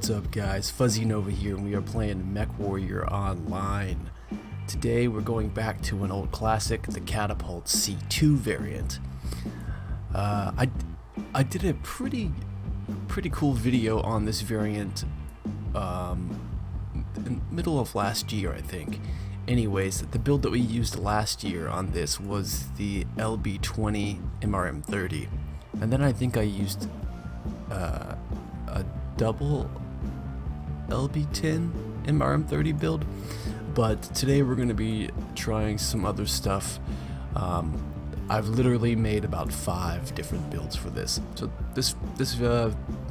What's up guys, Fuzzy Nova here, and we are playing Mechwarrior Online. Today we're going back to an old classic, the Catapult C2 variant. I did a pretty cool video on this variant in the middle of last year, I think. Anyways, the build that we used last year on this was the LB20 MRM30, and then I think I used a double LB10 MRM30 build, but today we're going to be trying some other stuff. I've literally made about 5 different builds for this, so this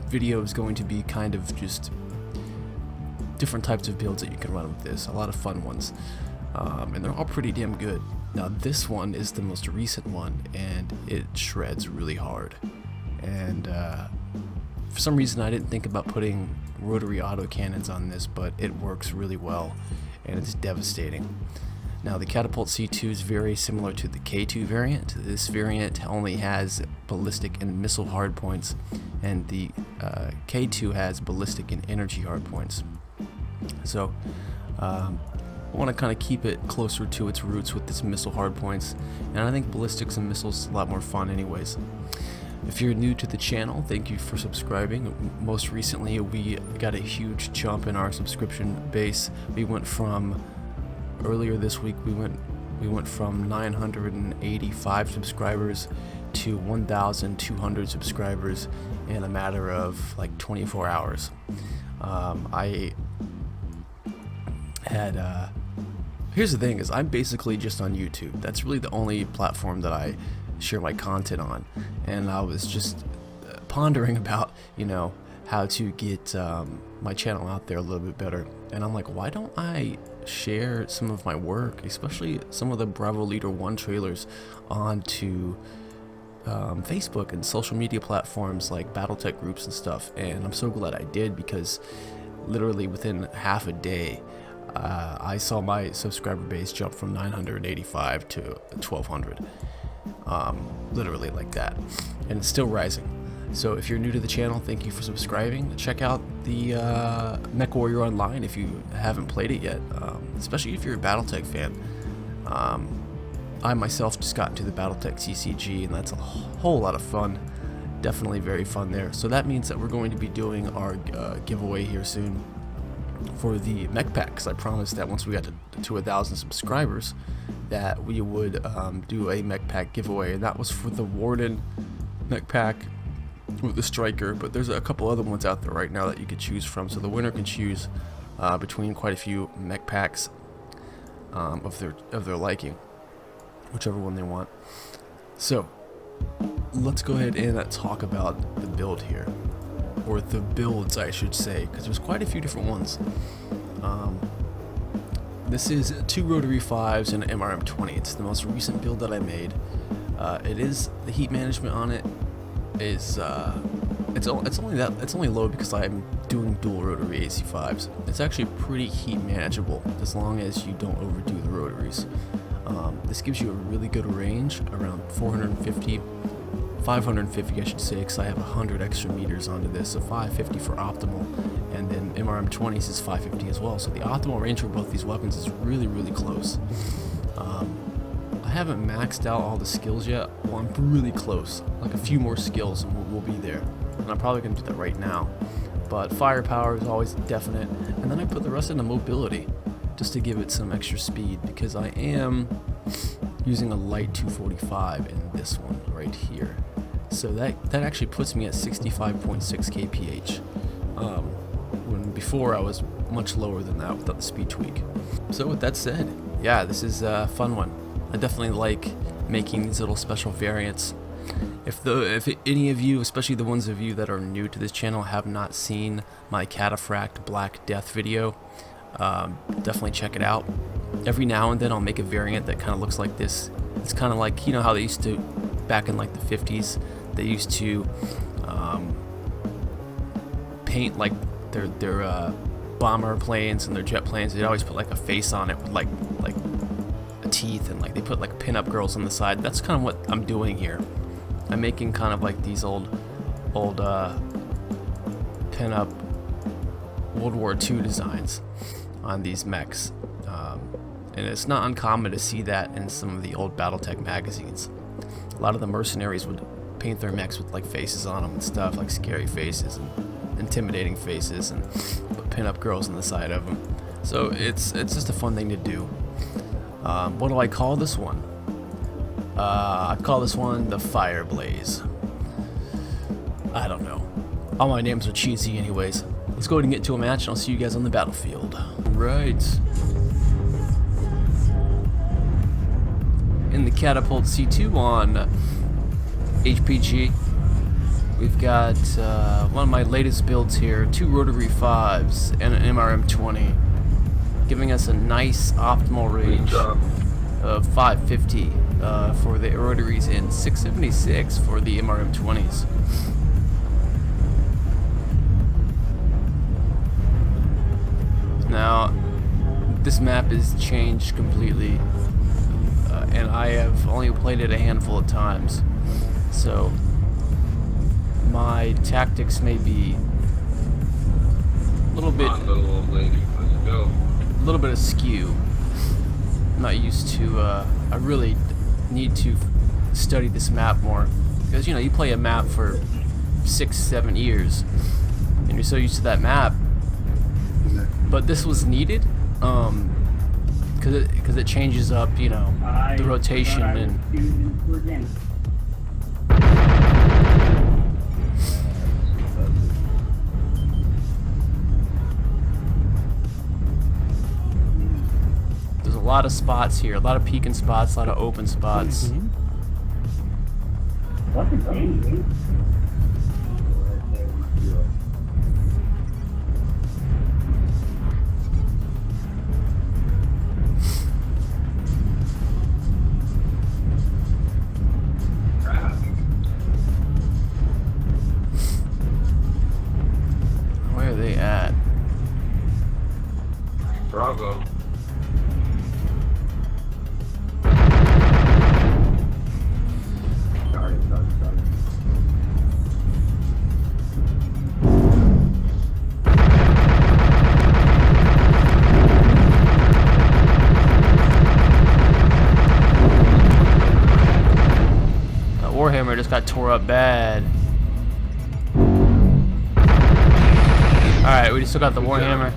video is going to be kind of just different types of builds that you can run with this, a lot of fun ones, and they're all pretty damn good. Now this one is the most recent one, and it shreds really hard, and for some reason I didn't think about putting rotary autocannons on this, but it works really well and it's devastating. Now the Catapult C2 is very similar to the K2 variant. This variant only has ballistic and missile hardpoints, and the K2 has ballistic and energy hardpoints. So I want to kind of keep it closer to its roots with this missile hardpoints, and I think ballistics and missiles is a lot more fun anyways. If you're new to the channel, thank you for subscribing. Most recently, we got a huge jump in our subscription base. We went from, earlier this week, we went from 985 subscribers to 1,200 subscribers in a matter of like 24 hours. Here's the thing, is I'm basically just on YouTube. That's really the only platform that I share my content on, and I was just pondering about, you know, how to get my channel out there a little bit better, and I'm like, why don't I share some of my work, especially some of the Bravo Leader 1 trailers, onto Facebook and social media platforms like Battletech groups and stuff. And I'm so glad I did, because literally within half a day I saw my subscriber base jump from 985 to 1,200. Literally like that, and it's still rising. So if you're new to the channel, thank you for subscribing. Check out the Mechwarrior Online if you haven't played it yet, especially if you're a Battletech fan. I myself just got into the Battletech CCG, and that's a whole lot of fun. Definitely very fun there. So that means that we're going to be doing our giveaway here soon for the mech pack, because I promised that once we got to 1,000 subscribers that we would do a mech pack giveaway, and that was for the Warden mech pack with the Striker, but there's a couple other ones out there right now that you could choose from, so the winner can choose between quite a few mech packs of their liking, whichever one they want. So let's go ahead and talk about the build here, or the builds I should say, because there's quite a few different ones. This is 2 Rotary 5s and an MRM20. It's the most recent build that I made. It is, the heat management on it is it's only low because I'm doing dual rotary AC5s. It's actually pretty heat manageable as long as you don't overdo the rotaries. This gives you a really good range, around 450, 550 I should say, because I have 100 extra meters onto this, so 550 for optimal, and then MRM20s is 550 as well, so the optimal range for both these weapons is really close. I haven't maxed out all the skills yet. Well, I'm really close, like a few more skills and we'll be there, and I'm probably going to do that right now. But firepower is always definite, and then I put the rest into mobility just to give it some extra speed, because I am using a light 245 in this one right here. So that actually puts me at 65.6 kph, when before I was much lower than that without the speed tweak. So with that said, yeah, this is a fun one. I definitely like making these little special variants. If any of you, especially the ones of you that are new to this channel, have not seen my Catapult Black Death video, definitely check it out. Every now and then I'll make a variant that kind of looks like this. It's kind of like, you know how they used to, back in like the 50s, they used to paint like their bomber planes and their jet planes. They'd always put like a face on it with like a teeth, and like they put like pin-up girls on the side. That's kind of what I'm doing here. I'm making kind of like these old pin-up World War II designs on these mechs. And it's not uncommon to see that in some of the old BattleTech magazines. A lot of the mercenaries would paint their mechs with like faces on them and stuff, like scary faces and intimidating faces, and pin up girls on the side of them. So it's just a fun thing to do. What do I call this one? I call this one the Fire Blaze. I don't know. All my names are cheesy anyways. Let's go ahead and get to a match, and I'll see you guys on the battlefield. Right. In the Catapult C2 on HPG, we've got one of my latest builds here, 2 Rotary 5s and an MRM-20, giving us a nice optimal range of 550 for the Rotaries and 676 for the MRM-20s. Now, this map is changed completely, and I have only played it a handful of times, so my tactics may be a little bit askew. I'm not used to. I really need to study this map more, because you play a map for 6-7 years, and you're so used to that map. But this was needed, because it changes up, the rotation and. There's a lot of spots here, a lot of peeking spots, a lot of open spots. Where are they at? Bravo. Sorry. That Warhammer just got tore up bad. Alright, we just still got the Warhammer.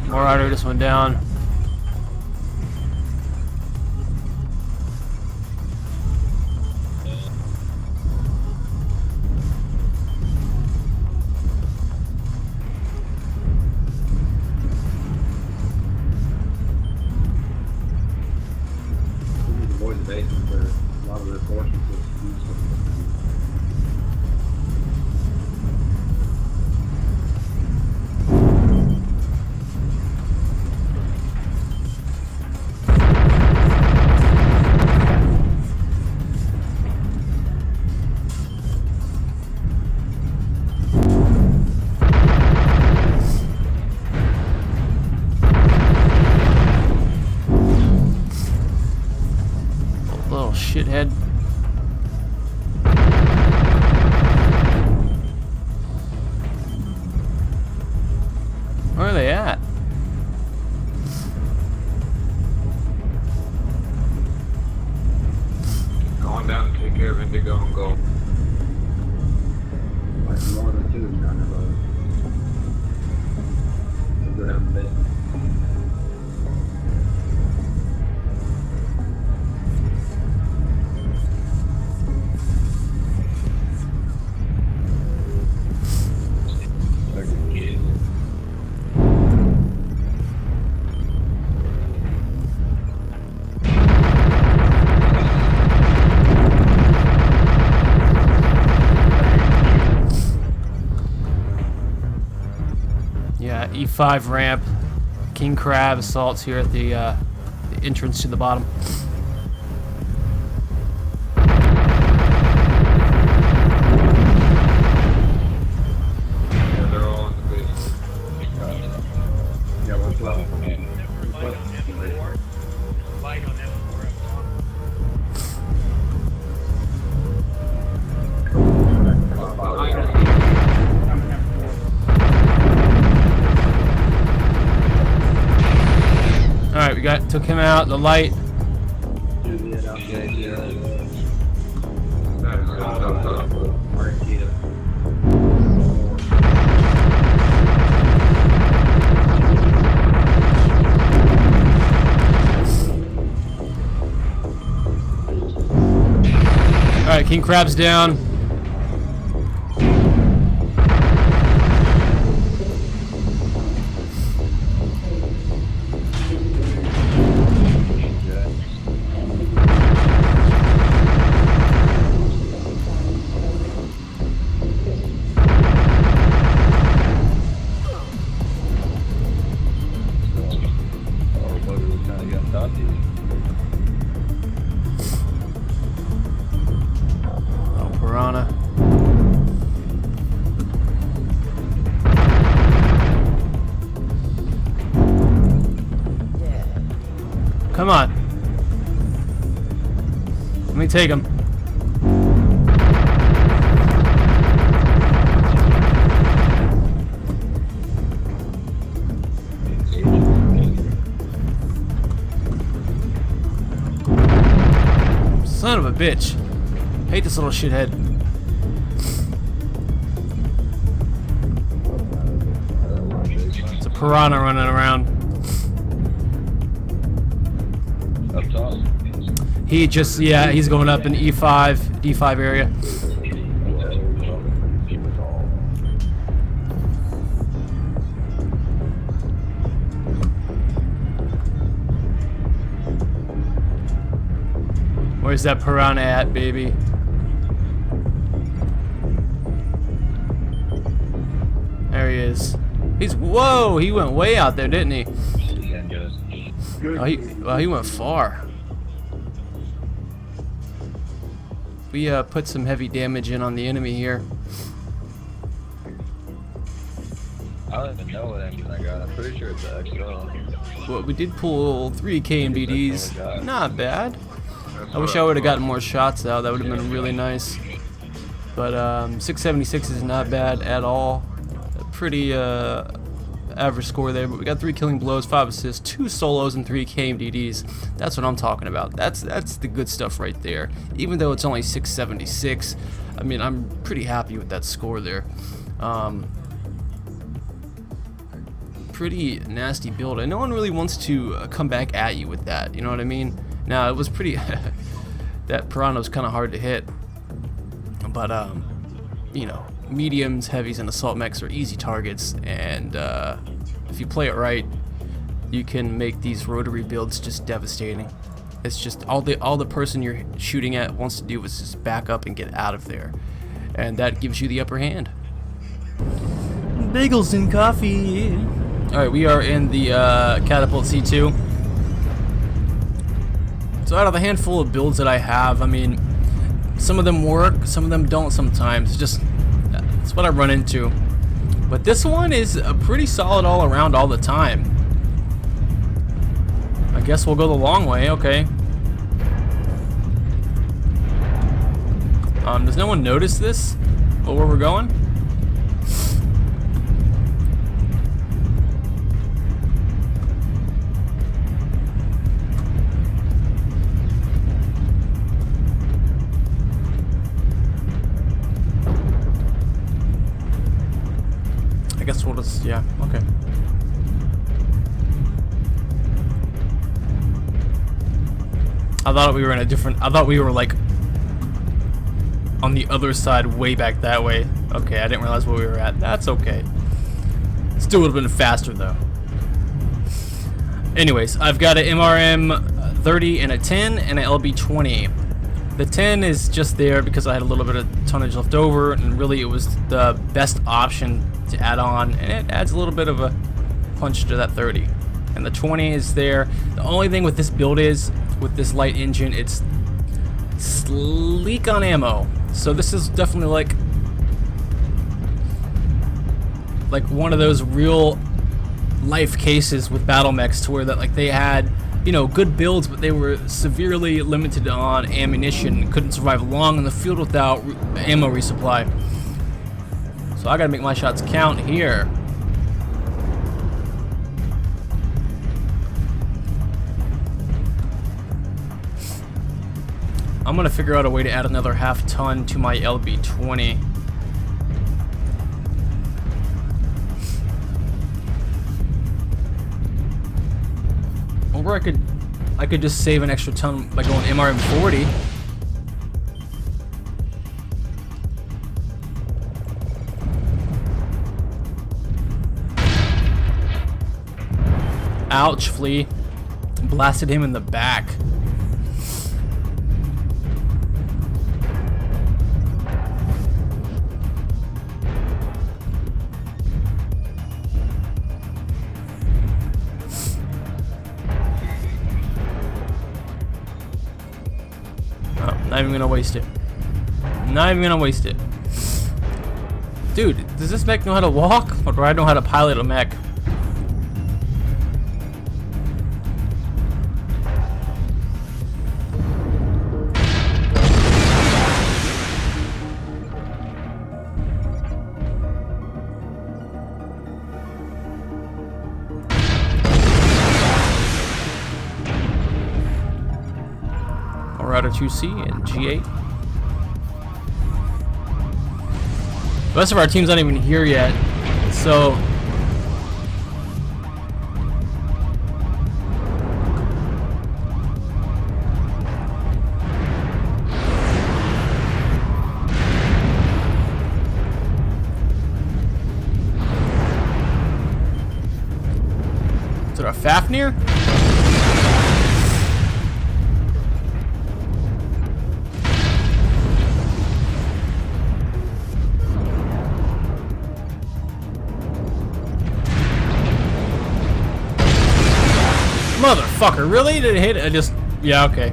Marauder just went down. We need to avoid the basement where a lot of their forces just use them. Little shithead. Where are they at? Going down to take care of Indigo and Gold. Like more than 2 down the road. We'll go down the basement. E5 ramp. King Crab assaults here at the entrance to the bottom. Yeah, they're all in the basement. Yeah, what's left? Light on that floor up top. Alright, we took him out, the light. Alright, King Crab's down. Oh, Piranha. Come on. Let me take him. Son of a bitch. Hate this little shithead. It's a piranha running around. Up top. He just, yeah, he's going up in E5, D5 area. Where's that piranha at, baby? There he is. Whoa, he went way out there, didn't he? Oh, he went far. We put some heavy damage in on the enemy here. I don't even know what engine I got. I'm pretty sure it's an XL. Well, we did pull 3 KMDDs. Not bad. I wish I would have gotten more shots out. That would have been really nice. But 676 is not bad at all. A pretty average score there. But we got 3 killing blows, 5 assists, 2 solos, and 3 KMDDs. That's what I'm talking about. That's the good stuff right there. Even though it's only 676, I mean, I'm pretty happy with that score there. Pretty nasty build, and no one really wants to come back at you with that. You know what I mean? Now it was pretty. That piranha was kind of hard to hit, but you know, mediums, heavies, and assault mechs are easy targets, and if you play it right, you can make these rotary builds just devastating. It's just all the person you're shooting at wants to do is just back up and get out of there, and that gives you the upper hand. Bagels and coffee. All right, we are in the Catapult C2. So out of the handful of builds that I have, I mean, some of them work, some of them don't sometimes. It's what I run into. But this one is pretty solid all around all the time. I guess we'll go the long way, okay. Does no one notice this? Or where we're going? I guess we'll just, yeah, okay. I thought we were in a different, I thought we were like on the other side way back that way. Okay, I didn't realize where we were at. That's okay. Still would have been faster though. Anyways, I've got an MRM 30 and a 10 and an LB 20. The 10 is just there because I had a little bit of tonnage left over, and really it was the best option to add on, and it adds a little bit of a punch to that 30. And the 20 is there. The only thing with this build is, with this light engine, it's sleek on ammo. So this is definitely like one of those real life cases with battle mechs, to where that like they had, you know, good builds, but they were severely limited on ammunition, couldn't survive long in the field without ammo resupply. So I gotta make my shots count here. I'm gonna figure out a way to add another half ton to my LB20. Or I could just save an extra ton by going MRM40. Ouch, Flea. Blasted him in the back. Not even gonna waste it. Not even gonna waste it. Dude, does this mech know how to walk? Or do I know how to pilot a mech? Rotary 2C and G8. The rest of our team's not even here yet, so is it a Fafnir? Motherfucker, really? Did it hit it? I just... yeah, okay.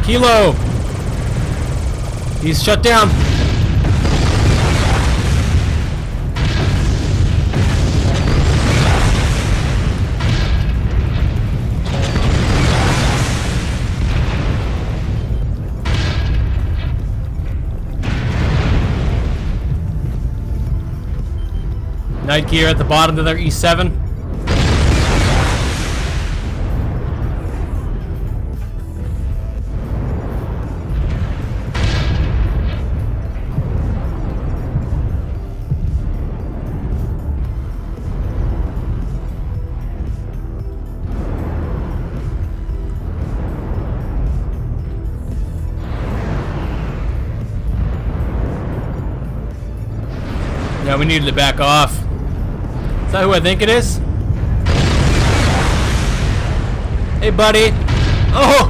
Kilo! He's shut down. Night gear at the bottom of their E7. Yeah, we needed to back off. Is that who I think it is? Hey, buddy. Oh!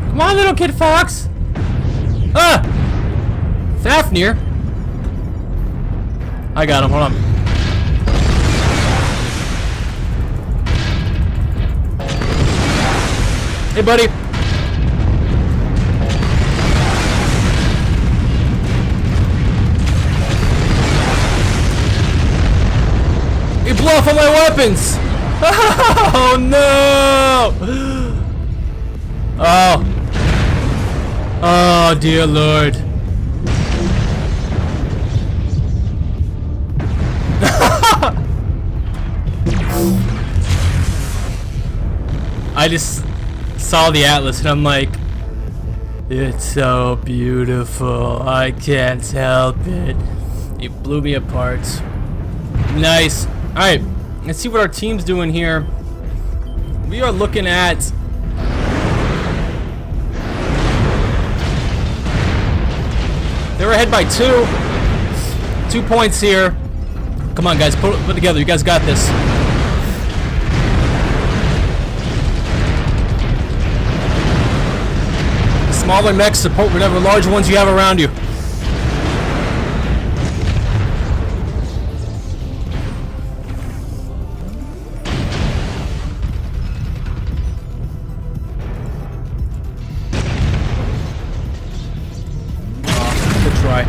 Come on, little kid fox. Ah! Fafnir. I got him. Hold on. Hey, buddy. You blew off all my weapons. Oh no! Oh. Oh dear Lord. I just saw the Atlas and I'm like, it's so beautiful. I can't help it. It blew me apart. Nice. Alright, let's see what our team's doing here. We are looking at they're ahead by 2 points here. Come on, guys, put it together. You guys got this. Smaller mechs support whatever large ones you have around you. Good try.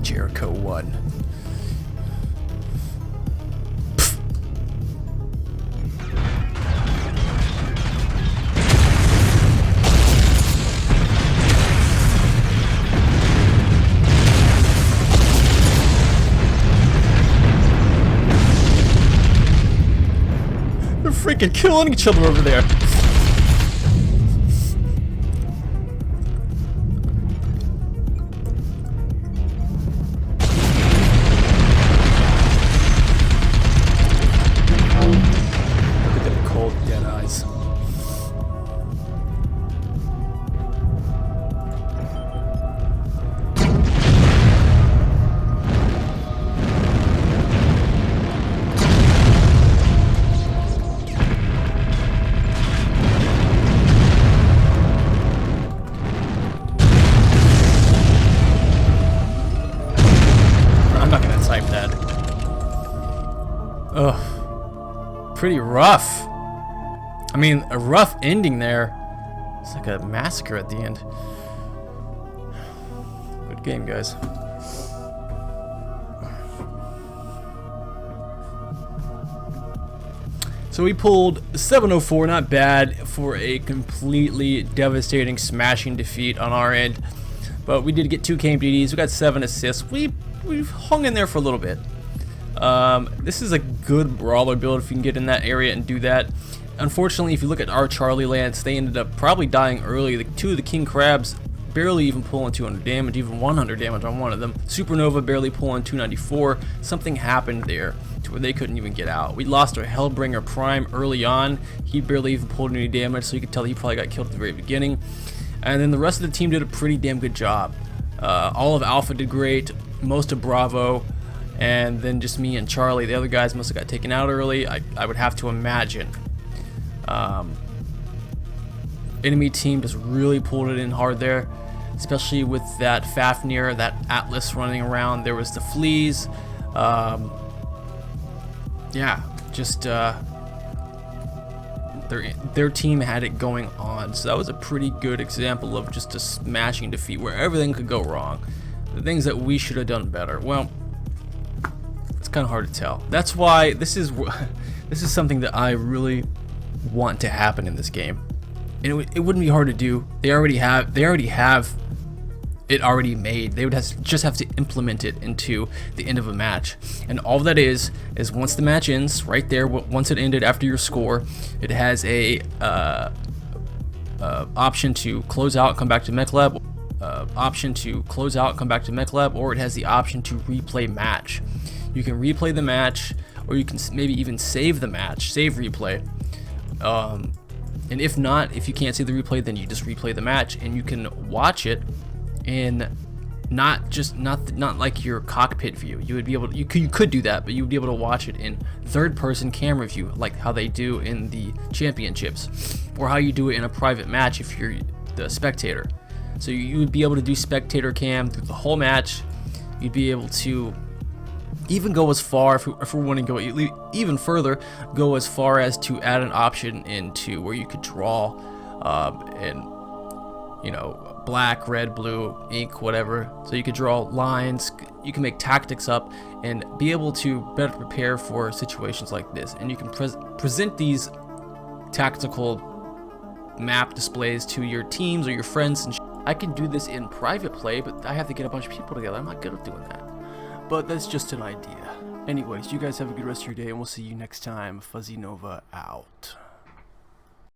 Jericho won. They're freaking killing each other over there. Look at them cold, dead eyes. I'm not gonna type that. Ugh. Pretty rough. I mean, a rough ending there. It's like a massacre at the end. Good game, guys. So we pulled 704, not bad for a completely devastating, smashing defeat on our end. But we did get 2 KMDDs, we got 7 assists. We've hung in there for a little bit. This is a good brawler build if you can get in that area and do that. Unfortunately, if you look at our Charlie Lance, they ended up probably dying early. The 2 of the King Crabs barely even pulling 200 damage, even 100 damage on one of them. Supernova barely pulling 294. Something happened there to where they couldn't even get out. We lost our Hellbringer Prime early on. He barely even pulled any damage, so you could tell he probably got killed at the very beginning. And then the rest of the team did a pretty damn good job. All of Alpha did great, most of Bravo, and then just me and Charlie. The other guys must have got taken out early, I would have to imagine. Enemy team just really pulled it in hard there, especially with that Fafnir, that Atlas running around. There was the fleas. Yeah, just their team had it going on. So that was a pretty good example of just a smashing defeat where everything could go wrong. The things that we should have done better. Well, it's kind of hard to tell. That's why this is something that I really want to happen in this game. And it wouldn't be hard to do. They already have it already made. They would just have to implement it into the end of a match. And all that is once the match ends, right there, once it ended after your score, it has a option to close out, come back to Mech Lab, option to close out, come back to Mech Lab, or it has the option to replay match. You can replay the match, or you can maybe even save the match, save replay. And if not, if you can't see the replay, then you just replay the match, and you can watch it in not like your cockpit view. You would be able to, you could do that, but you would be able to watch it in third-person camera view, like how they do in the championships, or how you do it in a private match if you're the spectator. So you would be able to do spectator cam through the whole match. You'd be able to even go as far, if we want to go even further, go as far as to add an option into where you could draw in, you know, black, red, blue, ink, whatever. So you could draw lines, you can make tactics up, and be able to better prepare for situations like this. And you can present these tactical map displays to your teams or your friends. And I can do this in private play, but I have to get a bunch of people together. I'm not good at doing that. But that's just an idea. Anyways, you guys have a good rest of your day, and we'll see you next time. Fuzzy Nova out.